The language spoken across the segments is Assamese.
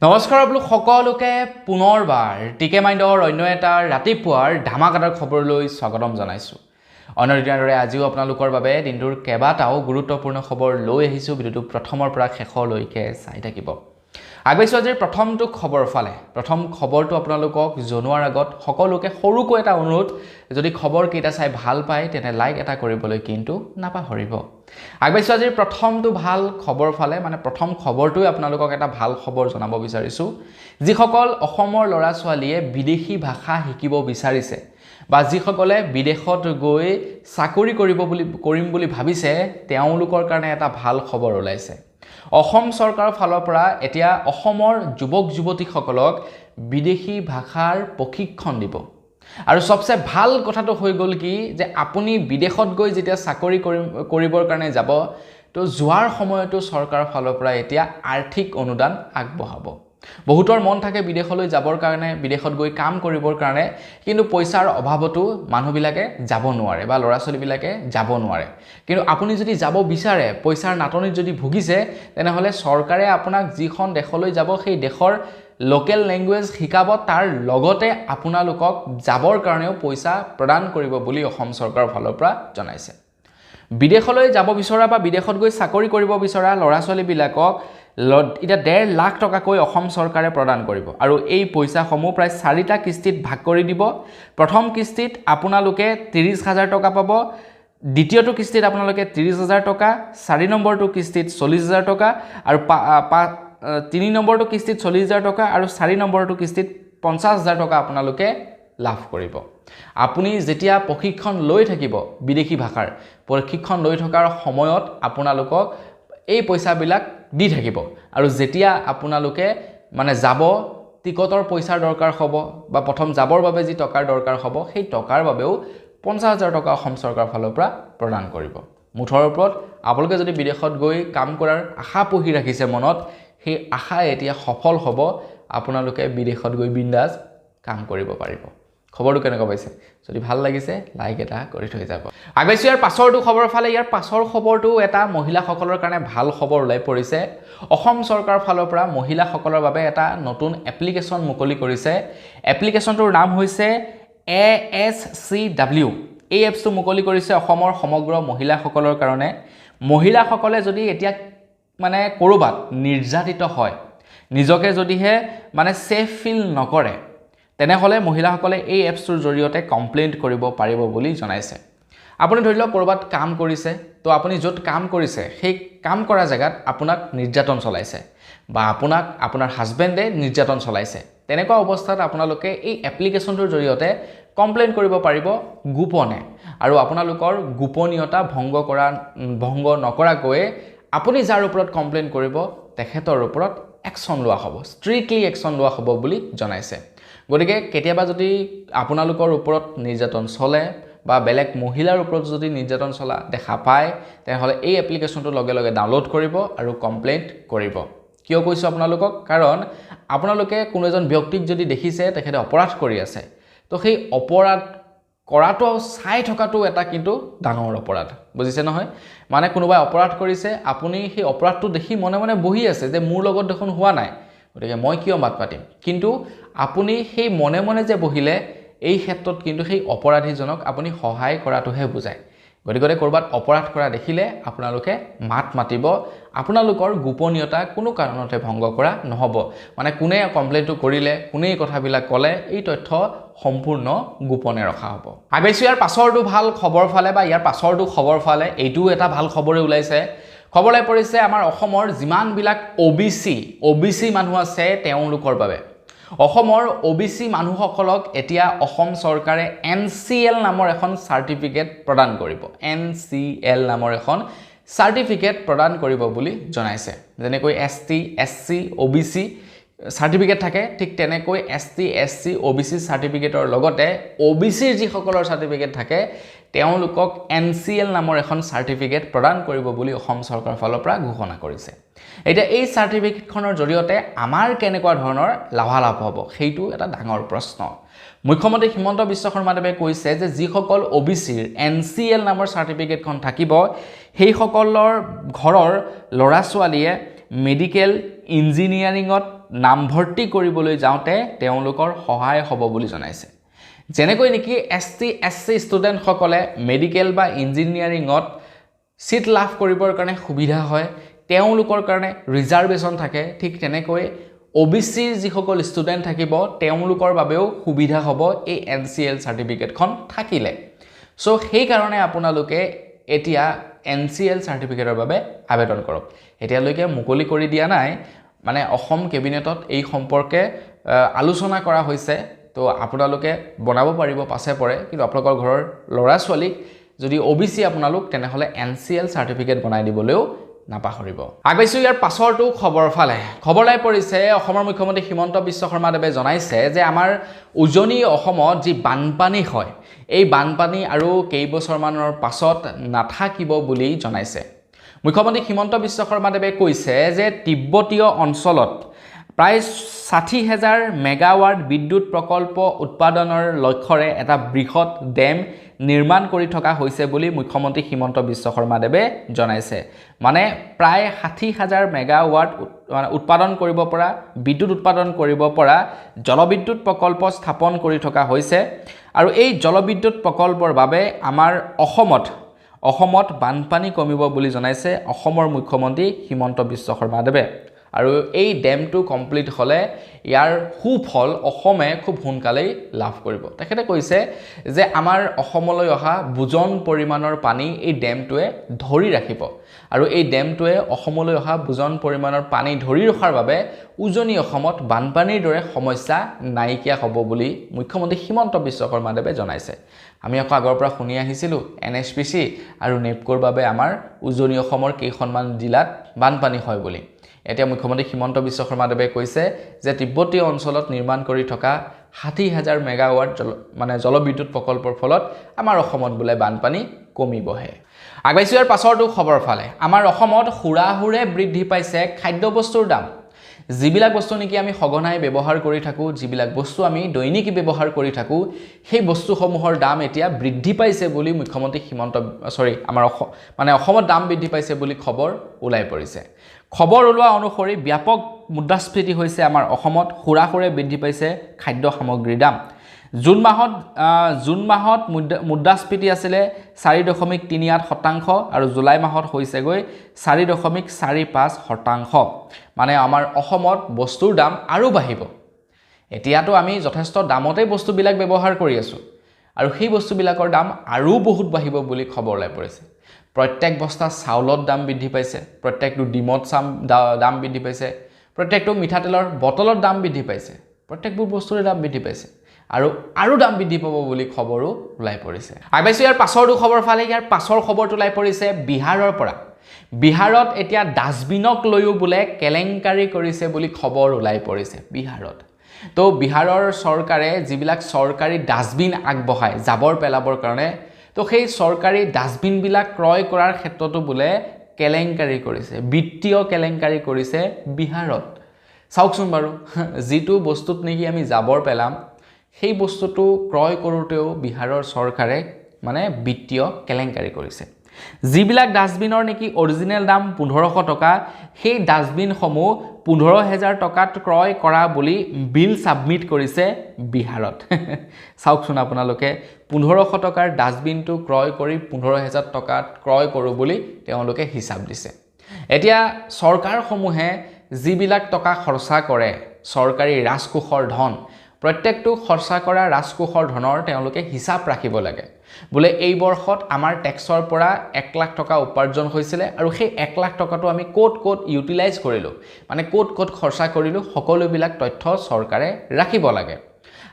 নমস্কাৰ আপোনালোক সকলোকে পুনৰবাৰ টিকে মাইণ্ডৰ অন্য এটা ৰাতিপুৱাৰ ধামাকাদাৰ খবৰলৈ স্বাগতম জনাইছোঁ। অন্য দিনৰ দৰে আজিও আপোনালোকৰ বাবে দিনটোৰ কেইবাটাও গুৰুত্বপূৰ্ণ খবৰ লৈ আহিছোঁ। ভিডিঅ'টো প্ৰথমৰ পৰা শেষলৈকে চাই থাকিব। আগবাইছোঁ আজিৰ প্ৰথমটো খবৰ ফালে। প্ৰথম খবৰটো আপোনালোকক জনোৱাৰ আগত সকলোকে সৰুকৈ এটা অনুৰোধ, যদি খবৰকেইটা চাই ভাল পায় তেনে লাইক এটা কৰিবলৈ কিন্তু নাপাহৰিব। আগবাইছোঁ আজিৰ প্ৰথমটো ভাল খবৰ ফালে, মানে প্ৰথম খবৰটোৱে আপোনালোকক এটা ভাল খবৰ জনাব বিচাৰিছোঁ। যিসকল অসমৰ ল'ৰা ছোৱালীয়ে বিদেশী ভাষা শিকিব বিচাৰিছে বা যিসকলে বিদেশত গৈ চাকৰি কৰিম বুলি ভাবিছে, তেওঁলোকৰ কাৰণে এটা ভাল খবৰ ওলাইছে। অসম চৰকাৰৰ ফালৰ পৰা এতিয়া অসমৰ যুৱক যুৱতীসকলক বিদেশী ভাষাৰ প্ৰশিক্ষণ দিব। আৰু সবচে ভাল কথাটো হৈ গ'ল কি যে আপুনি বিদেশত গৈ যেতিয়া চাকৰি কৰিবৰ কাৰণে যাব, তো যোৱাৰ সময়তো চৰকাৰৰ ফালৰ পৰা এতিয়া আৰ্থিক অনুদান আগবঢ়াব। বহুতৰ মন থাকে বিদেশলৈ যাবৰ কাৰণে, বিদেশত গৈ কাম কৰিবৰ কাৰণে, কিন্তু পইচাৰ অভাৱতো মানুহবিলাকে যাব নোৱাৰে বা ল'ৰা ছোৱালীবিলাকে যাব নোৱাৰে। কিন্তু আপুনি যদি যাব বিচাৰে, পইচাৰ নাটনিত যদি ভুগিছে, তেনেহ'লে চৰকাৰে আপোনাক যিখন দেশলৈ যাব সেই দেশৰ লোকেল লেংগুৱেজ শিকাব, তাৰ লগতে আপোনালোকক যাবৰ কাৰণেও পইচা প্ৰদান কৰিব বুলি অসম চৰকাৰৰ ফালৰ পৰা জনাইছে। বিদেশলৈ যাব বিচৰা বা বিদেশত গৈ চাকৰি কৰিব বিচৰা ল'ৰা ছোৱালীবিলাকক এতিয়া 1.5 লাখ টকাকৈ অসম চৰকাৰে প্ৰদান কৰিব। আৰু এই পইচাসমূহ প্ৰায় 4টা কিস্তিত ভাগ কৰি দিব। প্ৰথম কিস্তিত আপোনালোকে 30,000 টকা পাব, দ্বিতীয়টো কিস্তিত আপোনালোকে 30,000 টকা, 4 নম্বৰটো কিস্তিত 40,000 টকা, আৰু 3 নম্বৰটো কিস্তিত 40,000 টকা, আৰু 4 নম্বৰটো কিস্তিত 50,000 টকা আপোনালোকে লাভ কৰিব। আপুনি যেতিয়া প্ৰশিক্ষণ লৈ থাকিব, বিদেশী ভাষাৰ প্ৰশিক্ষণ লৈ থকাৰ সময়ত আপোনালোকক এই পইচাবিলাক দি থাকিব। আৰু যেতিয়া আপোনালোকে মানে যাব, টিকটৰ পইচাৰ দৰকাৰ হ'ব বা প্ৰথম যাবৰ বাবে যি টকাৰ দৰকাৰ হ'ব, সেই টকাৰ বাবেও 50,000 টকা অসম চৰকাৰৰ ফালৰ পৰা প্ৰদান কৰিব। মুঠৰ ওপৰত আপোনালোকে যদি বিদেশত গৈ কাম কৰাৰ আশা পুহি ৰাখিছে মনত, সেই আশা এতিয়া সফল হ'ব। আপোনালোকে বিদেশত গৈ বিন্দাছ কাম কৰিব পাৰিব। খবৰটো কেনেকুৱা পাইছে? যদি ভাল লাগিছে লাইক এটা কৰি থৈ যাব। আগবাইছোঁ ইয়াৰ পাছৰটো খবৰ ফালে। ইয়াৰ পাছৰ খবৰটো এটা মহিলাসকলৰ কাৰণে ভাল খবৰ ওলাই পৰিছে। অসম চৰকাৰৰ ফালৰ পৰা মহিলাসকলৰ বাবে এটা নতুন এপ্লিকেশ্যন মুকলি কৰিছে। এপ্লিকেশ্যনটোৰ নাম হৈছে ASCW। এই এপছটো মুকলি কৰিছে অসমৰ সমগ্ৰ মহিলাসকলৰ কাৰণে। মহিলাসকলে যদি এতিয়া মানে ক'ৰবাত নিৰ্যাতিত হয়, নিজকে যদিহে মানে ছেফ ফিল নকৰে, তেনেহ'লে মহিলাসকলে এই এপছটোৰ জৰিয়তে কমপ্লেইণ্ট কৰিব পাৰিব বুলি জনাইছে। আপুনি ধৰি লওক ক'ৰবাত কাম কৰিছে, তো আপুনি য'ত কাম কৰিছে সেই কাম কৰা জেগাত আপোনাক নিৰ্যাতন চলাইছে বা আপোনাক আপোনাৰ হাজবেণ্ডে নিৰ্যাতন চলাইছে। তেনেকুৱা অৱস্থাত আপোনালোকে এই এপ্লিকেশ্যনটোৰ জৰিয়তে কমপ্লেইণ্ট কৰিব পাৰিব গোপনে। আৰু আপোনালোকৰ গোপনীয়তা ভংগ নকৰাকৈ আপুনি যাৰ ওপৰত কমপ্লেইণ্ট কৰিব, তেখেতৰ ওপৰত একশ্যন লোৱা হ'ব, ষ্ট্ৰিক্টলি একশ্যন লোৱা হ'ব বুলি জনাইছে। গতিকে কেতিয়াবা যদি আপোনালোকৰ ওপৰত নিৰ্যাতন চলে বা বেলেগ মহিলাৰ ওপৰত যদি নিৰ্যাতন চলা দেখা পায়, তেনেহ'লে এই এপ্লিকেশ্যনটো লগে লগে ডাউনলোড কৰিব আৰু কমপ্লেইণ্ট কৰিব। কিয় কৈছোঁ আপোনালোকক? কাৰণ আপোনালোকে কোনো এজন ব্যক্তিক যদি দেখিছে তেখেতে অপৰাধ কৰি আছে, তো সেই অপৰাধ কৰাটো চাই থকাটো এটা কিন্তু ডাঙৰ অপৰাধ, বুজিছে নহয়? মানে কোনোবাই অপৰাধ কৰিছে, আপুনি সেই অপৰাধটো দেখি মনে মনে বহি আছে যে মোৰ লগত দেখোন হোৱা নাই, গতিকে মই কিয় মাত পাতিম। কিন্তু আপুনি সেই মনে মনে যে বহিলে, এই ক্ষেত্ৰত কিন্তু সেই অপৰাধীজনক আপুনি সহায় কৰাটোহে বুজায়। গতিকে ক'ৰবাত অপৰাধ কৰা দেখিলে আপোনালোকে মাত মাতিব। আপোনালোকৰ গোপনীয়তা কোনো কাৰণতে ভংগ কৰা নহ'ব। মানে কোনে কমপ্লেইনটো কৰিলে, কোনে এই কথাবিলাক ক'লে, এই তথ্য সম্পূৰ্ণ গোপনে ৰখা হ'ব। আগবাইছোঁ ইয়াৰ পাছৰটো ভাল খবৰ ফালে বা ইয়াৰ পাছৰটো খবৰ ফালে। এইটোও এটা ভাল খবৰে ওলাইছে। খবৰলৈ পৰিছে আমাৰ অসমৰ যিমানবিলাক OBC মানুহ আছে তেওঁলোকৰ বাবে। অসমৰ OBC মানুহসকলক এতিয়া অসম চৰকাৰে NCL নামৰ এখন চাৰ্টিফিকেট প্ৰদান কৰিব। NCL নামৰ এখন চাৰ্টিফিকেট প্ৰদান কৰিব বুলি জনাইছে। যেনেকৈ ST, SC, OBC চাৰ্টিফিকেট থাকে, ঠিক তেনেকৈ ST, SC, OBC চাৰ্টিফিকেটৰ লগতে OBCৰ যিসকলৰ চাৰ্টিফিকেট থাকে তেওঁলোকক NCL নামৰ এখন চাৰ্টিফিকেট প্ৰদান কৰিব বুলি অসম চৰকাৰৰ ফালৰ পৰা ঘোষণা কৰিছে। এতিয়া এই চাৰ্টিফিকেটখনৰ জৰিয়তে আমাৰ কেনেকুৱা ধৰণৰ লাভালাভ হ'ব, সেইটো এটা ডাঙৰ প্ৰশ্ন। মুখ্যমন্ত্ৰী হিমন্ত বিশ্ব শৰ্মাদেৱে কৈছে যে যিসকল OBCৰ NCL নামৰ চাৰ্টিফিকেটখন থাকিব, সেইসকলৰ ঘৰৰ ল'ৰা ছোৱালীয়ে মেডিকেল, ইঞ্জিনিয়াৰিঙত নামভৰ্তি কৰিবলৈ যাওঁতে তেওঁলোকৰ সহায় হ'ব বুলি জনাইছে যেনেকৈ নেকি ST SC ষ্টুডেণ্টসকলে মেডিকেল বা ইঞ্জিনিয়াৰিঙত সিট লাভ কৰিবৰ কাৰণে সুবিধা হয় তেওঁলোকৰ কাৰণে ৰিজাৰ্ভেশ্যন থাকে ঠিক তেনেকৈ OBC যিসকল ষ্টুডেণ্ট থাকিব তেওঁলোকৰ বাবেও সুবিধা হ'ব এই NCL সাৰ্টিফিকেটখন থাকিলে সো সেই কাৰণে আপোনালোকে এতিয়া NCL সাৰ্টিফিকেটৰ বাবে আবেদন কৰক এতিয়ালৈকে মুকলি কৰি দিয়া নাই মানে অসম কেবিনেটত এই সম্পৰ্কে আলোচনা কৰা হৈছে তো আপোনালোকে বনাব পাৰিব পাছে পৰে কিন্তু আপোনালোকৰ ঘৰৰ ল'ৰা ছোৱালীক যদি OBC আপোনালোক তেনেহলে NCL সাৰ্টিফিকেট বনাই দিবলৈও নাপাহৰিব আগবাইছো ইয়াৰ পাছৰটো খবৰ ফালে খবৰ লাই পৰিছে অসমৰ মুখ্যমন্ত্ৰী হিমন্ত বিশ্ব শৰ্মাদেৱে জনাইছে যে আমাৰ উজনি অসমত যি বানপানী হয় এই বানপানী আৰু কেইবছৰমানৰ পাছত নাথাকিব বুলি জনাইছে মুখ্যমন্ত্ৰী হিমন্ত বিশ্ব শৰ্মাদেৱে কৈছে যে তিব্বতীয় অঞ্চলত প্ৰায় ৬০,০০০ মেগাৱাট বিদ্যুৎ প্ৰকল্প উৎপাদনৰ লক্ষ্যৰে এটা বৃহৎ ডেম নিৰ্মাণ কৰি থকা হৈছে বুলি মুখ্যমন্ত্ৰী হিমন্ত বিশ্ব শৰ্মাদেৱে জনাইছে মানে প্ৰায় ৬০,০০০ মেগাৱাট উৎপাদন কৰিব পৰা বিদ্যুৎ উৎপাদন কৰিব পৰা জলবিদ্যুৎ প্ৰকল্প স্থাপন কৰি থকা হৈছে আৰু এই জলবিদ্যুৎ প্ৰকল্পৰ বাবে আমাৰ অসমত বানপানী কমিব বুলি জনাইছে অসমৰ মুখ্যমন্ত্ৰী হিমন্ত বিশ্ব শৰ্মাদেৱে আৰু এই ডেমটো কমপ্লিট হলে ইয়াৰ সুফল অসমে খুব সোনকালেই লাভ কৰিব তেখেতে কৈছে যে আমাৰ অসমলৈ অহা বুজন পৰিমাণৰ পানী এই ডেমটোৱে ধৰি ৰাখিব আৰু এই ডেমটোৱে অসমলৈ অহা বুজন পৰিমাণৰ পানী ধৰি ৰখাৰ বাবে উজনি অসমত বানপানীৰ দৰে সমস্যা নাইকিয়া হ'ব বুলি মুখ্যমন্ত্ৰী হিমন্ত বিশ্ব শৰ্মাদেৱে জনাইছে আমি আগৰ পৰা শুনি আহিছিলো NHPC আৰু নেপকোৰ বাবে আমাৰ উজনি অসমৰ কেইখনমান জিলাত বানপানী হয় বুলি এতিয়া মুখ্যমন্ত্ৰী হিমন্ত বিশ্ব শৰ্মাদেৱে কৈছে যে তিব্বতীয় অঞ্চলত নিৰ্মাণ কৰি থকা ৬০,০০০ মেগাৱাট জলবিদ্যুৎ প্ৰকল্পৰ ফলত আমাৰ অসমত বোলে বানপানী কমিবহে আগবাইছো ইয়াৰ পাছৰটো খবৰ ফালে আমাৰ অসমত হুৰাহুৰে বৃদ্ধি পাইছে খাদ্যবস্তুৰ দাম যিবিলাক বস্তু নেকি আমি সঘনাই ব্যৱহাৰ কৰি থাকো যিবিলাক বস্তু আমি দৈনিক ব্যৱহাৰ কৰি থাকো সেই বস্তুসমূহৰ দাম এতিয়া বৃদ্ধি পাইছে বুলি মুখ্যমন্ত্ৰী অসমত দাম বৃদ্ধি পাইছে বুলি খবৰ ওলাই পৰিছে খবৰ ওলোৱা অনুসৰি ব্যাপক মুদ্ৰাস্ফীতি হৈছে আমাৰ অসমত হুৰাহুৰে বৃদ্ধি পাইছে খাদ্য সামগ্ৰীৰ দাম জুন মাহত মুদ্ৰাস্ফীতি আছিলে 4.38% আৰু জুলাই মাহত হৈছেগৈ 4.45%। মানে আমাৰ অসমত বস্তুৰ দাম আৰু বাঢ়িব। এতিয়াতো আমি যথেষ্ট দামতে বস্তুবিলাক ব্যৱহাৰ কৰি আছো আৰু সেই বস্তুবিলাকৰ দাম আৰু বহুত বাঢ়িব বুলি খবৰ ওলাই পৰিছে। প্ৰত্যেক বস্তা চাউলত দাম বৃদ্ধি পাইছে, প্ৰত্যেকটো ডিমত দাম বৃদ্ধি পাইছে, প্ৰত্যেকটো মিঠাতেলৰ বটলত দাম বৃদ্ধি পাইছে, প্ৰত্যেকবোৰ বস্তুৰে দাম বৃদ্ধি পাইছে আৰু দাম বৃদ্ধি পাব বুলি খবৰো ওলাই পৰিছে। আগবাইছো ইয়াৰ পাছৰটো খবৰ ফালে ইয়াৰ পাছৰ খবৰটো ওলাই পৰিছে বিহাৰৰ পৰা। বিহাৰত এতিয়া ডাষ্টবিনক লৈও বোলে কেলেংকাৰী কৰিছে বুলি খবৰ ওলাই পৰিছে বিহাৰত। তো বিহাৰৰ চৰকাৰে যিবিলাক চৰকাৰী ডাষ্টবিন আগবঢ়ায় জাবৰ পেলাবৰ কাৰণে, তো সেই চৰকাৰী ডাষ্টবিনবিলাক ক্ৰয় কৰাৰ ক্ষেত্ৰতো বোলে কেলেংকাৰী কৰিছে, বিত্তীয় কেলেংকাৰী কৰিছে বিহাৰত। চাওকচোন বাৰু, যিটো বস্তুত নেকি আমি জাবৰ পেলাম সেই বস্তুটো ক্ৰয় কৰোঁতেও বিহাৰৰ চৰকাৰে মানে বিত্তীয় কেলেংকাৰী কৰিছে। যিবিলাক ডাষ্টবিনৰ নেকি অৰিজিনেল দাম 1500 টকা, সেই ডাষ্টবিনসমূহ 15,000 টকাত ক্ৰয় কৰা বুলি বিল ছাবমিট কৰিছে বিহাৰত। চাওকচোন আপোনালোকে, 1500 টকাৰ ডাষ্টবিনটো ক্ৰয় কৰি 15,000 টকাত ক্ৰয় কৰোঁ বুলি তেওঁলোকে হিচাপ দিছে। এতিয়া চৰকাৰসমূহে যিবিলাক টকা খৰচা কৰে চৰকাৰী ৰাজকোষৰ ধন, প্ৰত্যেকটো খৰচা কৰা ৰাজকোষৰ ধনৰ তেওঁলোকে হিচাপ ৰাখিব লাগে। বোলে এই বৰ্ষত আমাৰ টেক্সৰ পৰা 1 লাখ টকা উপাৰ্জন হৈছিলে আৰু সেই 1 লাখ টকাটো আমি ক'ত ইউটিলাইজ কৰিলোঁ, মানে ক'ত খৰচা কৰিলোঁ, সকলোবিলাক তথ্য চৰকাৰে ৰাখিব লাগে।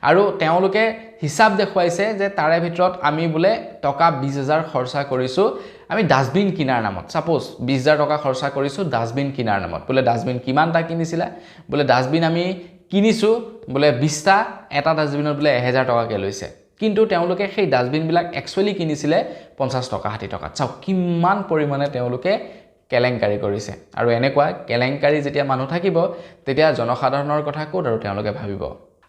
আৰু তেওঁলোকে হিচাপ দেখুৱাইছে যে তাৰে ভিতৰত আমি বোলে টকা 20,000 খৰচা কৰিছোঁ আমি ডাষ্টবিন কিনাৰ নামত। ছাপোজ 20,000 টকা খৰচা কৰিছোঁ ডাষ্টবিন কিনাৰ নামত। বোলে ডাষ্টবিন কিমানটা কিনিছিলা? বোলে ডাষ্টবিন আমি কিনিছোঁ বোলে 20টা, এটা ডাষ্টবিনত বোলে 1000 টকাকৈ লৈছে, কিন্তু তেওঁলোকে সেই ডাষ্টবিনবিলাক একচুৱেলি কিনিছিলে 50 টকা 60 টকাত। চাওক কিমান পৰিমাণে তেওঁলোকে কেলেংকাৰী কৰিছে। আৰু এনেকুৱা কেলেংকাৰী যেতিয়া মানুহ থাকিব তেতিয়া জনসাধাৰণৰ কথা ক'ত আৰু তেওঁলোকে ভাবিব।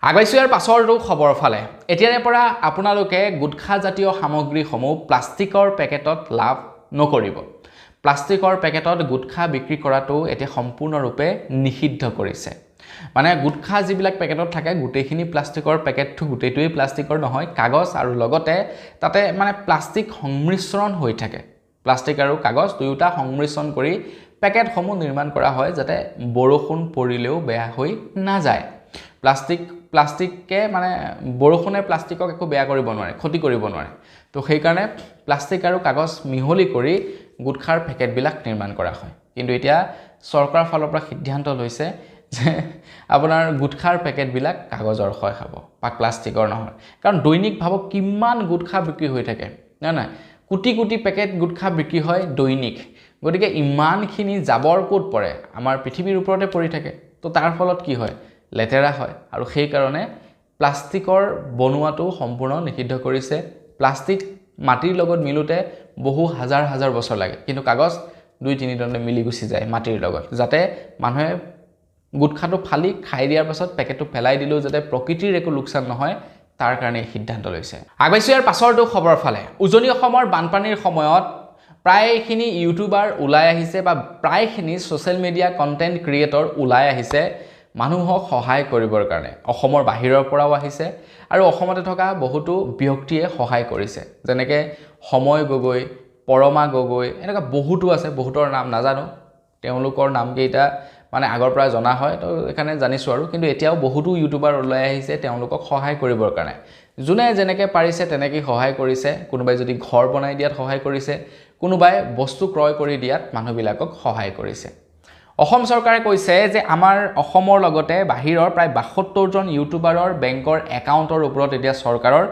আগবাইছো ইয়াৰ পাছৰটো খবৰ ফালে। এতিয়াৰে পৰা আপোনালোকে গুটখাজাতীয় সামগ্ৰীসমূহ প্লাষ্টিকৰ পেকেটত লাভ নকৰিব। প্লাষ্টিকৰ পেকেটত গুটখা বিক্ৰী কৰাটো এতিয়া সম্পূৰ্ণৰূপে নিষিদ্ধ কৰিছে। মানে গুটখা যিবিলাক পেকেটত থাকে গোটেইখিনি প্লাষ্টিকৰ পেকেটটো গোটেইটোৱেই প্লাষ্টিকৰ নহয় কাগজ আৰু লগতে তাতে মানে প্লাষ্টিক সংমিশ্ৰণ হৈ থাকে প্লাষ্টিক আৰু কাগজ দুয়োটা সংমিশ্ৰণ কৰি পেকেটসমূহ নিৰ্মাণ কৰা হয় যাতে বৰষুণ পৰিলেও বেয়া হৈ নাযায় প্লাষ্টিকে মানে বৰষুণে প্লাষ্টিকক একো বেয়া কৰিব নোৱাৰে ক্ষতি কৰিব নোৱাৰে তো সেইকাৰণে প্লাষ্টিক আৰু কাগজ মিহলি কৰি গুটখাৰ পেকেটবিলাক নিৰ্মাণ কৰা হয় কিন্তু এতিয়া চৰকাৰৰ ফালৰ পৰা সিদ্ধান্ত লৈছে যে আপোনাৰ গুটখাৰ পেকেটবিলাক কাগজৰ হয় খাব বা প্লাষ্টিকৰ নহয় কাৰণ দৈনিক ভাবক কিমান গুটখা বিক্ৰী হৈ থাকে না কোটি কোটি পেকেট গুটখা বিক্ৰী হয় দৈনিক গতিকে ইমানখিনি জাবৰ ক'ত পৰে আমাৰ পৃথিৱীৰ ওপৰতে পৰি থাকে তো তাৰ ফলত কি হয় লেতেৰা হয় আৰু সেই কাৰণে প্লাষ্টিকৰ বনোৱাটো সম্পূৰ্ণ নিষিদ্ধ কৰিছে প্লাষ্টিক মাটিৰ লগত মিলুতে বহু হাজাৰ হাজাৰ বছৰ লাগে কিন্তু কাগজ 2-3 দিনতে মিলি গুচি যায় মাটিৰ লগত যাতে মানুহে গুটখাটো ফালি খাই দিয়াৰ পাছত পেকেটটো পেলাই দিলেও যাতে প্ৰকৃতিৰ একো লোকচান নহয় তাৰ কাৰণে সিদ্ধান্ত লৈছে আগবাইছো ইয়াৰ পাছৰটো খবৰ ফালে উজনি অসমৰ বানপানীৰ সময়ত প্ৰায়খিনি ইউটিউবাৰ ওলাই আহিছে বা প্ৰায়খিনি ছ'চিয়েল মিডিয়া কণ্টেণ্ট ক্ৰিয়েটৰ ওলাই আহিছে মানুহক সহায় কৰিবৰ কাৰণে অসমৰ বাহিৰৰ পৰাও আহিছে আৰু অসমতে থকা বহুতো ব্যক্তিয়ে সহায় কৰিছে যেনেকৈ সময় গগৈ পৰমা গগৈ এনেকুৱা বহুতো আছে বহুতৰ নাম নাজানো তেওঁলোকৰ নামকেইটা মানে আগৰ পৰা জনা হয় তো এখানে জানিছো আৰু কিন্তু এতিয়াও বহুতো ইউটিউবাৰ ওলাই আহিছে তেওঁলোকক সহায় কৰিবৰ কাৰণে যোনে যেনেকৈ পাৰিছে তেনেকৈ সহায় কৰিছে কোনোবাই যদি ঘৰ বনাই দিয়াত সহায় কৰিছে কোনোবাই বস্তু ক্ৰয় কৰি দিয়াত মানুহবিলাকক সহায় কৰিছে অসম চৰকাৰে কৈছে যে আমাৰ অসমৰ লগতে বাহিৰৰ প্ৰায় 72 জন ইউটিউবাৰৰ বেংকৰ একাউণ্টৰ ওপৰত এতিয়া চৰকাৰৰ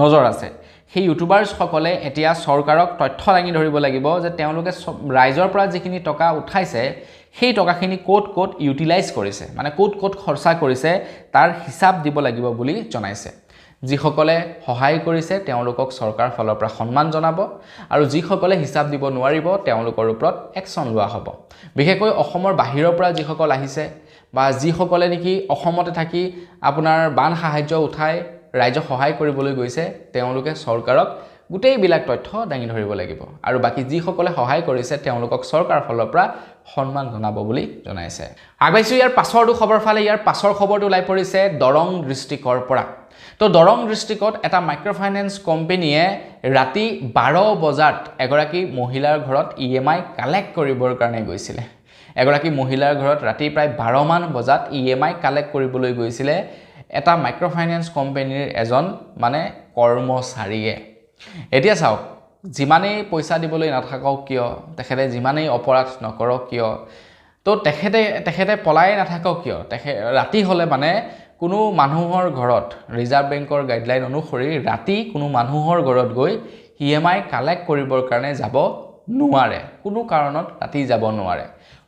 নজৰ আছে সেই ইউটিউবাৰসকলে এতিয়া চৰকাৰক তথ্য দাঙি ধৰিব লাগিব যে তেওঁলোকে ৰাইজৰ পৰা যিখিনি টকা উঠাইছে সেই টকাখিনি ক'ত ইউটিলাইজ কৰিছে মানে ক'ত খৰচা কৰিছে তাৰ হিচাপ দিব লাগিব বুলি জনাইছে যিসকলে সহায় কৰিছে তেওঁলোকক চৰকাৰ ফালৰ পৰা সন্মান জনাব আৰু যিসকলে হিচাপ দিব নোৱাৰিব তেওঁলোকৰ ওপৰত একচন লোৱা হ'ব বিশেষকৈ অসমৰ বাহিৰৰ পৰা যিসকল আহিছে বা যিসকলে নেকি অসমতে থাকি আপোনাৰ বান সাহায্য উঠাই ৰাইজক সহায় কৰিবলৈ গৈছে তেওঁলোকে চৰকাৰক গোটেইবিলাক তথ্য দাঙি ধৰিব লাগিব আৰু বাকি যিসকলে সহায় কৰিছে তেওঁলোকক চৰকাৰৰ ফালৰ পৰা সন্মান জনাব বুলি জনাইছে আগবাইছো ইয়াৰ পাছৰটো খবৰ ফালে ইয়াৰ পাছৰ খবৰটো ওলাই পৰিছে দৰং ডিষ্ট্ৰিক্টৰ পৰা তো দৰং ডিষ্ট্ৰিক্টত এটা মাইক্ৰ'ফাইনেন্স কোম্পানীয়ে ৰাতি 12 বজাত এগৰাকী মহিলাৰ ঘৰত EMI কালেক্ট কৰিবৰ কাৰণে গৈছিলে এগৰাকী মহিলাৰ ঘৰত ৰাতি প্ৰায় 12 মান বজাত EMI কালেক্ট কৰিবলৈ গৈছিলে এটা মাইক্ৰ'ফাইনেন্স কোম্পানীৰ এজন মানে কৰ্মচাৰীয়ে এতিয়া চাওক যিমানেই পইচা দিবলৈ নাথাকক কিয় তেখেতে যিমানেই অপৰাধ নকৰক কিয় তো তেখেতে পলাই নাথাকক কিয় ৰাতি হ'লে মানে কোনো মানুহৰ ঘৰত ৰিজাৰ্ভ বেংকৰ গাইডলাইন অনুসৰি ৰাতি কোনো মানুহৰ ঘৰত গৈ EMI কালেক্ট কৰিবৰ কাৰণে যাব নোৱাৰে কোনো কাৰণত ৰাতি যাব নোৱাৰে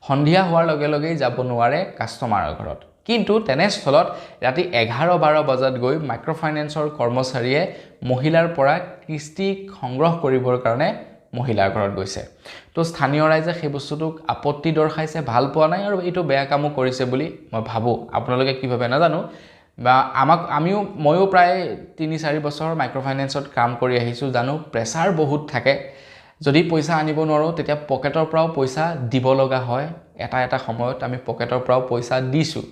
সন্ধিয়া হোৱাৰ লগে লগেই যাব নোৱাৰে কাষ্টমাৰৰ ঘৰত কিন্তু তেনেস্থলত ৰাতি 11-12 বজাত গৈ মাইক্ৰ'ফাইনেন্সৰ কৰ্মচাৰীয়ে মহিলাৰ পৰা কিস্তি সংগ্ৰহ কৰিবৰ কাৰণে মহিলাৰ ঘৰত গৈছে তো স্থানীয় ৰাইজে সেই বস্তুটোক আপত্তি দৰ্শাইছে ভাল পোৱা নাই আৰু এইটো বেয়া কামো কৰিছে বুলি মই ভাবো আপোনালোকে কি ভাবে নাজানো বা ময়ো প্ৰায় 3-4 বছৰ মাইক্ৰ'ফাইনেন্সত কাম কৰি আহিছো জানো প্ৰেছাৰ বহুত থাকে যদি পইচা আনিব নোৱাৰো তেতিয়া পকেটৰ পৰাও পইচা দিব লগা হয় এটা সময়ত আমি পকেটৰ পৰাও পইচা দিছো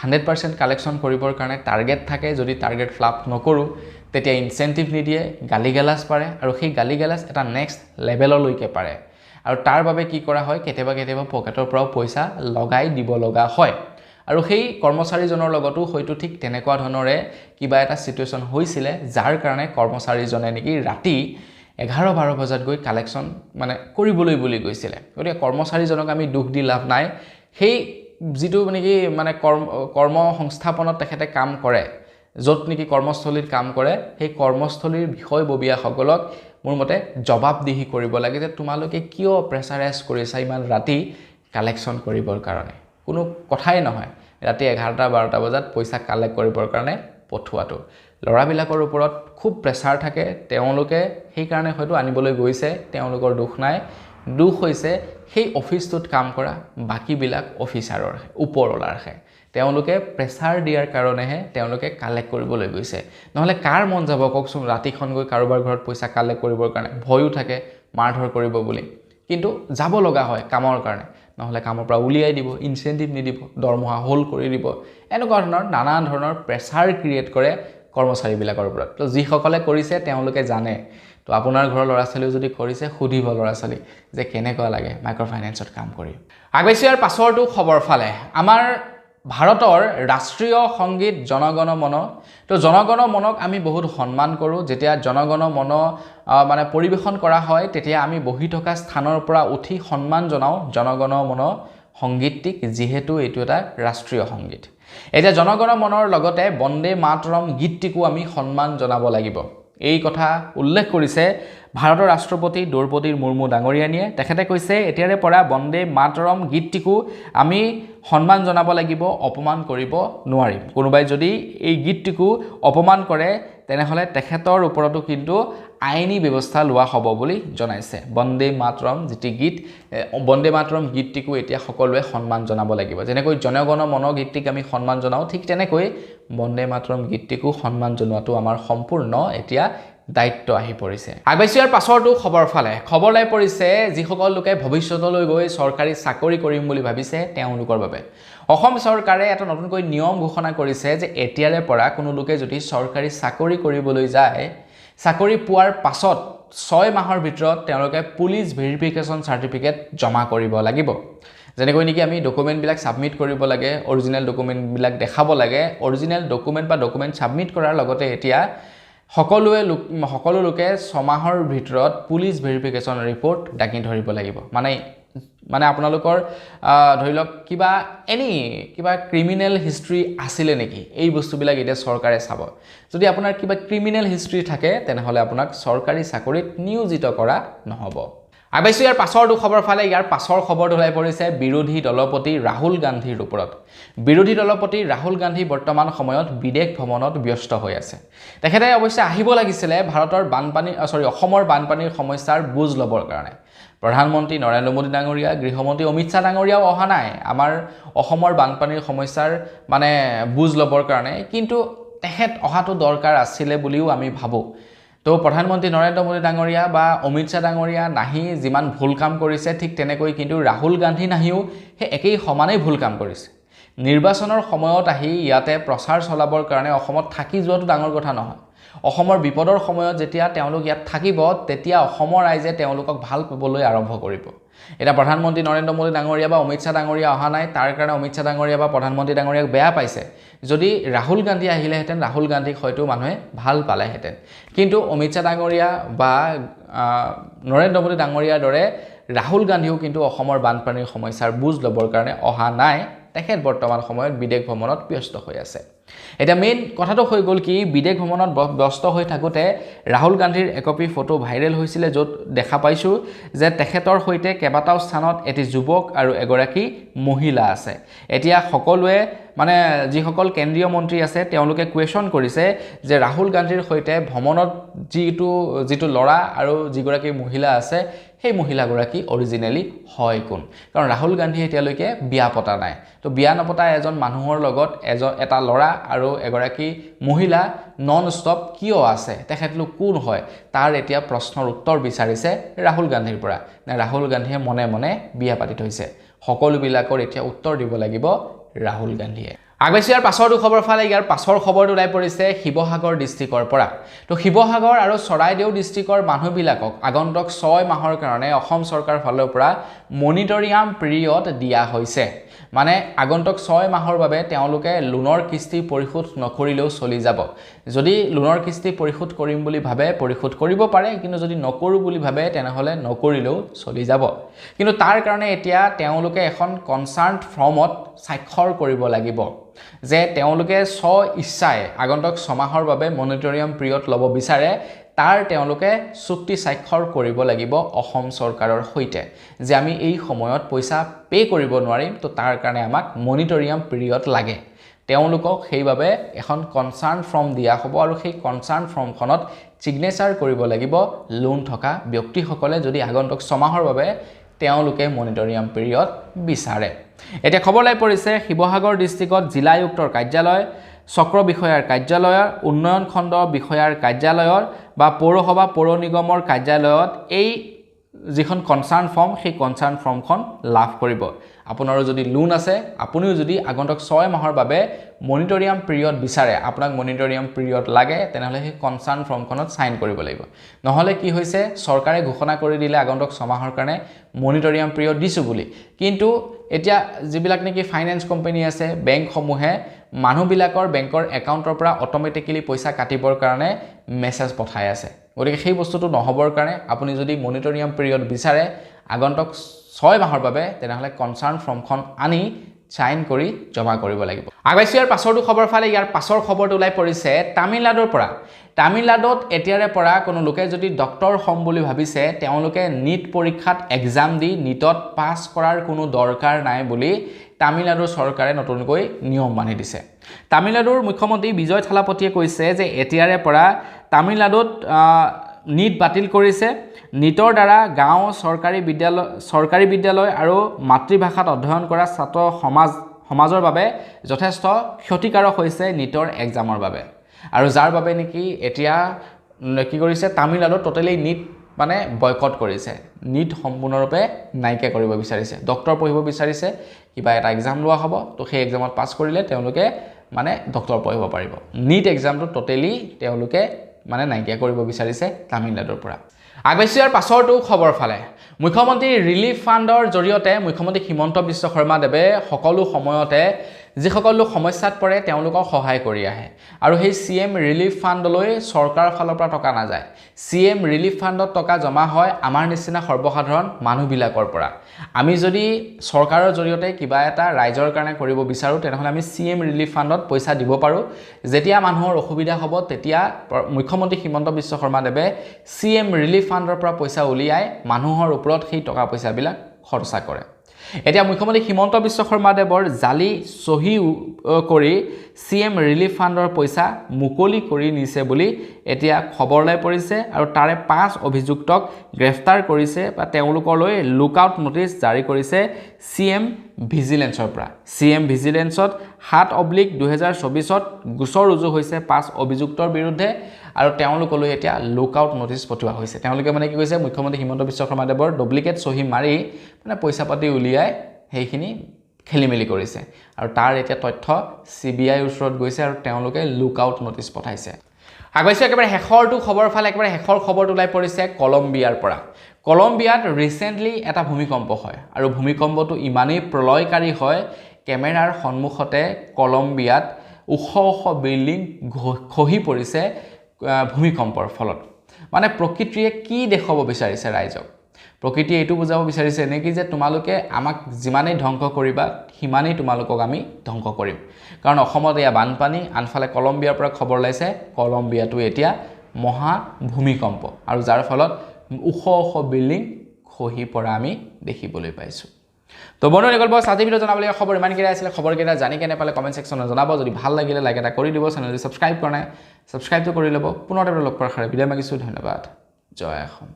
100% কালেকশ্যন কৰিবৰ কাৰণে টাৰ্গেট থাকে যদি টাৰ্গেট ফ্লাপ নকৰো তেতিয়া ইনসেন্টিভ নিদিয়ে গালিগালাজ পাৰে আৰু সেই গালিগালাজ এটা নেক্সট লেভেললৈকে পাৰে আৰু তাৰ বাবে কি কৰা হয় কেতিয়াবা পকেটৰ পৰাও পইচা লগাই দিব লগা হয় আৰু সেই কৰ্মচাৰীজনৰ লগতো হয়তো ঠিক তেনেকুৱা ধৰণৰে কিবা এটা সিচুৱেচন হৈছিল যাৰ কাৰণে কৰ্মচাৰীজনে নেকি ৰাতি 11-12 বজাত গৈ কালেকশ্যন মানে কৰিবলৈ বুলি গৈছিল গতিকে কৰ্মচাৰীজনক আমি দুখ দি লাভ নাই সেই যিটো নেকি মানে কৰ্ম সংস্থাপনত তেখেতে কাম কৰে য'ত নেকি কৰ্মস্থলীত কাম কৰে সেই কৰ্মস্থলীৰ বিষয়ববীয়াসকলক মোৰ মতে জবাবদিহি কৰিব লাগে যে তোমালোকে কিয় প্ৰেছাৰাইজ কৰিছা ইমান ৰাতি কালেকশ্যন কৰিবৰ কাৰণে কোনো কথাই নহয় ৰাতি 11-12 বজাত পইচা কালেক্ট কৰিবৰ কাৰণে পঠুৱাটো লৰাবিলাকৰ ওপৰত খুব প্ৰেছাৰ থাকে তেওঁলোকে সেই কাৰণে হয়তো আনিবলৈ গৈছে তেওঁলোকৰ দুখ নাই দুখ হৈছে সেই অফিসটোত কাম কৰা বাকিবিলাক অফিচাৰৰ ওপৰলাৰ তেওঁলোকে প্ৰেছাৰ দিয়াৰ কাৰণেহে তেওঁলোকে কালেক্ট কৰিবলৈ গৈছে নহলে কাৰ মন যাব কওকচোন ৰাতিখন গৈ কাৰোবাৰ ঘৰত পইচা কালেক্ট কৰিবৰ কাৰণে ভয়ও থাকে মাৰধৰ কৰিব বুলি কিন্তু যাব লগা হয় কামৰ কাৰণে নহলে কামৰ পৰা উলিয়াই দিব ইনসেন্টিভ নিদিব দৰমহা হোল কৰি দিব এনেকুৱা ধৰণৰ নানা ধৰণৰ প্ৰেছাৰ ক্ৰিয়েট কৰে কৰ্মচাৰীবিলাকৰ ওপৰত তো যিসকলে কৰিছে তেওঁলোকে জানে তো আপোনাৰ ঘৰৰ ল'ৰা ছোৱালীও যদি কৰিছে সুধিব ল'ৰা ছোৱালী যে কেনেকুৱা লাগে মাইক্ৰ ফাইনেন্সত কাম কৰি আগবাইছো ইয়াৰ পাছৰটো খবৰ ফালে আমাৰ ভাৰতৰ ৰাষ্ট্ৰীয় সংগীত জনগণ মন তো জনগণ মনক আমি বহুত সন্মান কৰোঁ যেতিয়া জনগণ মন মানে পৰিবেশন কৰা হয় তেতিয়া আমি বহি থকা স্থানৰ পৰা উঠি সন্মান জনাওঁ জনগণ মন সংগীতটিক যিহেতু এইটো এটা ৰাষ্ট্ৰীয় সংগীত এতিয়া জনগণ মনৰ লগতে বন্দে মাতৰম গীতটিকো আমি সন্মান জনাব লাগিব এই কথা উল্লেখ কৰিছে ভাৰতৰ ৰাষ্ট্ৰপতি দ্ৰৌপদী মুৰ্মু ডাঙৰীয়ানীয়ে তেখেতে কৈছে এতিয়াৰে পৰা বন্দে মাতৰম গীতটিকো আমি সন্মান জনাব লাগিব অপমান কৰিব নোৱাৰিম কোনোবাই যদি এই গীতটিকো অপমান কৰে তেনেহলে তেখেতৰ ওপৰতো কিন্তু আইনী ব্যৱস্থা লোৱা হ'ব বুলি জনাইছে বন্দে মাতৰম যেটি গীত বন্দে মাতৰম গীতটিকো এতিয়া সকলোৱে সন্মান জনাব লাগিব যেনেকৈ জনগণ মন গীতটিক আমি সন্মান জনাও ঠিক তেনেকৈ বন্দে মাতৰম গীতটিকো সন্মান জনোৱাটো আমাৰ সম্পূৰ্ণ এতিয়া দায়িত্ব আহি পৰিছে আগবাইছো ইয়াৰ পাছৰটো খবৰ ফালে খবৰ লাই পৰিছে যিসকল লোকে ভৱিষ্যতলৈ গৈ চৰকাৰী চাকৰি কৰিম বুলি ভাবিছে তেওঁলোকৰ বাবে অসম চৰকাৰে এটা নতুনকৈ নিয়ম ঘোষণা কৰিছে যে এতিয়াৰে পৰা কোনো লোকে যদি চৰকাৰী চাকৰি কৰিবলৈ যায় চাকৰি পোৱাৰ পাছত 6 মাহৰ ভিতৰত তেওঁলোকে পুলিচ ভেৰিফিকেশ্যন সাৰ্টিফিকেট জমা কৰিব লাগিব যেনেকৈ নেকি আমি ডকুমেণ্টবিলাক সাবমিট কৰিব লাগে অৰিজিনেল ডকুমেণ্টবিলাক দেখাব লাগে অৰিজিনেল ডকুমেণ্ট বা ডকুমেণ্ট সাবমিট কৰাৰ লগতে এতিয়া সকলো লোকে 6 মাহৰ ভিতৰত পুলিচ ভেৰিফিকেশ্যন ৰিপৰ্ট দাঙি ধৰিব লাগিব মানে আপোনালোকৰ ধৰি লওক কিবা ক্ৰিমিনেল হিষ্ট্ৰী আছিলে নেকি এই বস্তুবিলাক এতিয়া চৰকাৰে চাব যদি আপোনাৰ কিবা ক্ৰিমিনেল হিষ্ট্ৰী থাকে তেনেহলে আপোনাক চৰকাৰী চাকৰিত নিয়োজিত কৰা নহব আগবাইছো ইয়াৰ পাছৰটো খবৰ ফালে ইয়াৰ পাছৰ খবৰ ওলাই পৰিছে বিৰোধী দলপতি ৰাহুল গান্ধীৰ ওপৰত বিৰোধী দলপতি ৰাহুল গান্ধী বৰ্তমান সময়ত বিদেশ ভ্ৰমণত ব্যস্ত হৈ আছে তেখেতে অৱশ্যে আহিব লাগিছিলে ভাৰতৰ অসমৰ বানপানীৰ সমস্যাৰ বুজ লবৰ কাৰণে প্ৰধানমন্ত্ৰী নৰেন্দ্ৰ মোদী ডাঙৰীয়া গৃহমন্ত্ৰী অমিত শাহ ডাঙৰীয়াও অহা নাই আমাৰ অসমৰ বানপানীৰ সমস্যাৰ মানে বুজ লবৰ কাৰণে কিন্তু তেখেত অহাটো দৰকাৰ আছিল বুলিও আমি ভাবো তো প্ৰধানমন্ত্ৰী নৰেন্দ্ৰ মোদী ডাঙৰীয়া বা অমিত শাহ ডাঙৰীয়া নাহি যিমান ভুল কাম কৰিছে ঠিক তেনেকৈ কিন্তু ৰাহুল গান্ধী নাহিও সেই একেই সমানেই ভুল কাম কৰিছে নিৰ্বাচনৰ সময়ত আহি ইয়াতে প্ৰচাৰ চলাবৰ কাৰণে অসমত থাকি যোৱাটো ডাঙৰ কথা নহয় অসমৰ বিপদৰ সময়ত যেতিয়া তেওঁলোক ইয়াত থাকিব তেতিয়া অসমৰ ৰাইজে তেওঁলোকক ভাল পাবলৈ আৰম্ভ কৰিব এটা প্ৰধানমন্ত্ৰী নৰেন্দ্ৰ মোদী ডাঙৰীয়া বা অমিত শাহ ডাঙৰীয়া অহা নাই তাৰ কাৰণে অমিত শাহ ডাঙৰীয়া বা প্ৰধানমন্ত্ৰী ডাঙৰীয়াক বেয়া পাইছে যদি ৰাহুল গান্ধী আহিলেহেঁতেন ৰাহুল গান্ধীক হয়তো মানুহে ভাল পালেহেঁতেন কিন্তু অমিত শাহ ডাঙৰীয়া বা নৰেন্দ্ৰ মোদী ডাঙৰীয়াৰ দৰে ৰাহুল গান্ধীও কিন্তু অসমৰ বানপানীৰ সমস্যাৰ বুজ লবৰ কাৰণে অহা নাই তেখেত বৰ্তমান সময়ত বিদেশ ভ্ৰমণত ব্যস্ত হৈ আছে এটা মেইন কথাটো হৈ গ'ল কি বিদেশ ভ্ৰমণত ব্যস্ত হৈ থাকোতে ৰাহুল গান্ধীৰ একপি ফটো ভাইৰেল হৈছিল য'ত দেখা পাইছো যে তেখেতৰ হৈতে কেবাটাও স্থানত এটি যুৱক আৰু এগৰাকী মহিলা আছে এতিয়া সকলোৱে মানে যিসকল কেন্দ্ৰীয় মন্ত্ৰী আছে তেওঁলোকে কোৱেশ্যন কৰিছে যে ৰাহুল গান্ধীৰ হৈতে ভ্ৰমণত যিটো ল'ৰা আৰু যিগৰাকী মহিলা আছে সেই মহিলাগৰাকী অৰিজিনেলি হয় কোন কাৰণ ৰাহুল গান্ধী এতিয়ালৈকে বিয়া পতা নাই তো বিয়া নপতা এজন মানুহৰ লগত এটা ল'ৰা আৰু এগৰাকী মহিলা নন ষ্টপ কিয় আছে তেখেতলোক কোন হয় তাৰ এতিয়া প্ৰশ্নৰ উত্তৰ বিচাৰিছে ৰাহুল গান্ধীৰ পৰা নে ৰাহুল গান্ধীয়ে মনে মনে বিয়া পাতি থৈছে সকলোবিলাকৰ এতিয়া উত্তৰ দিব লাগিব ৰাহুল গান্ধীয়ে আগবাইছো ইয়াৰ পাছৰটো খবৰ ফালে ইয়াৰ পাছৰ খবৰটো ওলাই পৰিছে শিৱসাগৰ ডিষ্ট্ৰিক্টৰ পৰা তো শিৱসাগৰ আৰু চৰাইদেউ ডিষ্ট্ৰিক্টৰ মানুহবিলাকক আগন্তুক 6 মাহৰ কাৰণে অসম চৰকাৰ ফালৰ পৰা মনিটৰিয়াম পিৰিয়ড দিয়া হৈছে মানে আগন্তুক 6 মাহৰ বাবে তেওঁলোকে লোনৰ কিস্তি পৰিশোধ নকৰিলেও চলি যাব যদি লোনৰ কিস্তি পৰিশোধ কৰিম বুলি ভাবে পৰিশোধ কৰিব পাৰে কিন্তু যদি নকৰো বুলি ভাবে তেনেহলে নকৰিলেও চলি যাব কিন্তু তাৰ কাৰণে এতিয়া তেওঁলোকে এখন কনসাৰ্ন ফৰ্মত স্বাক্ষৰ কৰিব লাগিব যে তেওঁলোকে ইচ্ছাই আগন্তুক 6 মাহৰ বাবে মনিটৰিয়াম পিৰিয়ড ল'ব বিচাৰে তাৰ তেওঁলোকে চুক্তি স্বাক্ষৰ কৰিব লাগিব অসম চৰকাৰৰ হৈতে যে আমি এই সময়ত পইচা পে কৰিব নোৱাৰিম তো তাৰ কাৰণে আমাক মনিটৰিয়াম পিৰিয়ড লাগে তেওঁলোকক সেইভাবে এখন কনসাৰ্ন ফৰ্ম দিয়া হ'ব আৰু সেই কনসাৰ্ন ফৰ্মখনত সিগনেচাৰ কৰিব লাগিব লোন থকা ব্যক্তিসকলে যদি আগন্তুক 6 মাহৰ বাবে তেওঁলোকে মনিটৰিয়াম পিৰিয়ড বিচাৰে এতিয়া খবৰ লাই পৰিছে শিৱসাগৰ ডিষ্ট্ৰিক্টত জিলা আয়ুক্তৰ কাৰ্যালয় চক্ৰ বিষয়াৰ কাৰ্যালয়ৰ উন্নয়ন খণ্ড বিষয়াৰ কাৰ্যালয়ৰ বা পৌৰসভা পৌৰ নিগমৰ কাৰ্যালয়ত এই যিখন কনসাৰ্ণ ফৰ্ম সেই কনসাৰ্ণ ফৰ্মখন লাভ কৰিব আপোনাৰো যদি লোন আছে আপুনিও যদি আগন্তুক 6 মাহৰ বাবে মনিটৰিয়াম পিৰিয়ড বিচাৰে আপোনাক মনিটৰিয়াম পিৰিয়ড লাগে তেনেহলে সেই কনসাৰ্ণ ফৰ্মখনত সাইন কৰিব লাগিব নহলে কি হৈছে চৰকাৰে ঘোষণা কৰি দিলে আগন্তুক 6 মাহৰ কাৰণে মনিটৰিয়াম পিৰিয়ড দিছো বুলি কিন্তু এতিয়া যিবিলাক নেকি ফাইনান্স কোম্পানী আছে বেংক সমূহে মানুহবিলাকৰ বেংকৰ একাউণ্টৰ পৰা অটোমেটিক্যালি পইচা কাটিবৰ কাৰণে মেছেজ পঠাই আছে গতিকে সেই বস্তুটো নহবৰ কাৰণে আপুনি যদি মনিটৰিয়াম পিৰিয়ড বিচাৰে আগন্তুক 6 মাহৰ বাবে তেনেহলে কনসাৰ্ণ ফৰ্মখন আনি সাইন কৰি জমা কৰিব লাগিব আগবাইছো ইয়াৰ পাছৰটো খবৰ ফালে ইয়াৰ পাছৰ খবৰটো ওলাই পৰিছে তামিলনাডুৰ পৰা তামিলনাডুত এতিয়াৰে পৰা কোনো লোকে যদি ডক্টৰ হম বুলি ভাবিছে তেওঁলোকে নিট পৰীক্ষাত এক্সাম দি নিটত পাছ কৰাৰ কোনো দৰকাৰ নাই বুলি তামিলনাডুৰ চৰকাৰে নতুনকৈ নিয়ম মানি দিছে তামিলনাডুৰ মুখ্যমন্ত্ৰী বিজয় থালাপতিয়ে কৈছে যে এতিয়াৰে পৰা তামিলনাডুত নিট বাতিল কৰিছে নিটৰ দ্বাৰা গাঁও চৰকাৰী বিদ্যালয় আৰু মাতৃভাষাত অধ্যয়ন কৰা ছাত্ৰ সমাজৰ বাবে যথেষ্ট ক্ষতিকাৰক হৈছে নিটৰ এক্সামৰ বাবে আৰু যাৰ বাবে নেকি এতিয়া কি কৰিছে তামিলনাডুত টোটালি নিট মানে বয়কট কৰিছে নিট সম্পূৰ্ণৰূপে নাইকিয়া কৰিব বিচাৰিছে ডক্টৰ পঢ়িব বিচাৰিছে কিবা এটা এক্সাম লোৱা হ'ব তো সেই এক্সামত পাছ কৰিলে তেওঁলোকে মানে ডক্টৰ পঢ়িব পাৰিব নিট এক্সামটো টোটালি তেওঁলোকে মানে নাইকিয়া কৰিব বিচাৰিছে তামিলনাডুৰ পৰা আগবাইছো ইয়াৰ পাছৰটো খবৰ ফালে মুখ্যমন্ত্ৰী ৰিলিফ ফাণ্ডৰ জৰিয়তে মুখ্যমন্ত্ৰী হিমন্ত বিশ্ব শৰ্মা দেৱে সকলো সময়তে যিসকল লোক সমস্যাত পৰে তেওঁলোকক সহায় কৰি আহে আৰু সেই সিএম ৰিলিফ ফাণ্ডলৈ চৰকাৰৰ ফালৰ পৰা টকা নাযায় সিএম ৰিলিফ ফাণ্ডত টকা জমা হয় আমাৰ নিচিনা সৰ্বসাধাৰণ মানুহবিলাকৰ পৰা আমি যদি চৰকাৰৰ জৰিয়তে কিবা এটা ৰাইজৰ কাৰণে কৰিব বিচাৰো তেনেহলে আমি সিএম ৰিলিফ ফাণ্ডত পইচা দিব পাৰো যেতিয়া মানুহৰ অসুবিধা হ'ব তেতিয়া মুখ্যমন্ত্ৰী হিমন্ত বিশ্ব শৰ্মা দেৱে সিএম ৰিলিফ ফাণ্ডৰ পৰা পইচা উলিয়াই মানুহৰ ওপৰত সেই টকা পইচাবিলাক খৰচা কৰে এতিয়া মুখ্যমন্ত্ৰী হিমন্ত বিশ্ব শৰ্মা দেৱৰ জালি সহি কৰি সিএম ৰিলিফ ফাণ্ডৰ পইচা মুকলি কৰি নিছে বুলি এতিয়া খবৰলৈ পৰিছে আৰু তাৰে 5 অভিযুক্তক গ্ৰেফতাৰ কৰিছে বা তেওঁলোকলৈ লুকআউট নোটিছ জাৰি কৰিছে সিএম ভিজিলেন্সৰ পৰা সিএম ভিজিলেন্সত 7/2024ত গোচৰ ৰুজু হৈছে 5 অভিযুক্তৰ বিৰুদ্ধে আৰু তেওঁলোকলৈ এতিয়া লুকআউট নোটিছ পঠোৱা হৈছে তেওঁলোকে মানে কি কৈছে মুখ্যমন্ত্ৰী হিমন্ত বিশ্ব শৰ্মা দেৱৰ ডুপ্লিকেট সহি মাৰি মানে পইচা পাতি উলিয়াই সেইখিনি খেলিমেলি কৰিছে আৰু তাৰ এতিয়া তথ্য সিবিআই ওচৰত গৈছে আৰু তেওঁলোকে লুকআউট নোটিছ পঠাইছে আগবাইছো একেবাৰে শেষৰটো খবৰ ফালে একেবাৰে শেষৰ খবৰটো ওলাই পৰিছে কলম্বিয়াৰ পৰা কলম্বিয়াত ৰিসেন্টলি এটা ভূমিকম্প হয় আৰু ভূমিকম্পটো ইমানেই প্ৰলয়কাৰী হয় কেমেৰাৰ সন্মুখতে কলম্বিয়াত ওখ বিল্ডিং খহি পৰিছে ভূমিকম্পৰ ফলত মানে প্ৰকৃতিয়ে কি দেখাব বিচাৰিছে ৰাইজক প্ৰকৃতিয়ে এটো বুজাব বিচাৰিছে নেকি যে তোমালোকে আমাক যিমানেই ধ্বংস কৰিবা হিমানেই তোমালোকক আমি ধ্বংস কৰিম কাৰণ অসমত এয়া বানপানী আনফালে কলম্বিয়াৰ পৰা খবৰ লাইছে কলম্বিয়াটো এতিয়া মহা ভূমিকম্প আৰু যাৰ ফলত ওখ বিল্ডিং খহি পৰা আমি দেখিবলৈ পাইছো তো বন্ধু নিকল বস আজি ভিডিও জানাবলে খবৰ ইমান কি আছিল খবৰ কেটা জানি কেনে পালে কমেন্ট সেকশনত জনাব যদি ভাল লাগিলে লাইক এটা কৰি দিব চেনেলটো সাবস্ক্ৰাইব কৰা নাই সাবস্ক্ৰাইব তো কৰি লব পুনৰ লগ কৰাৰ বিদায় মাগিছো ধন্যবাদ জয় অসম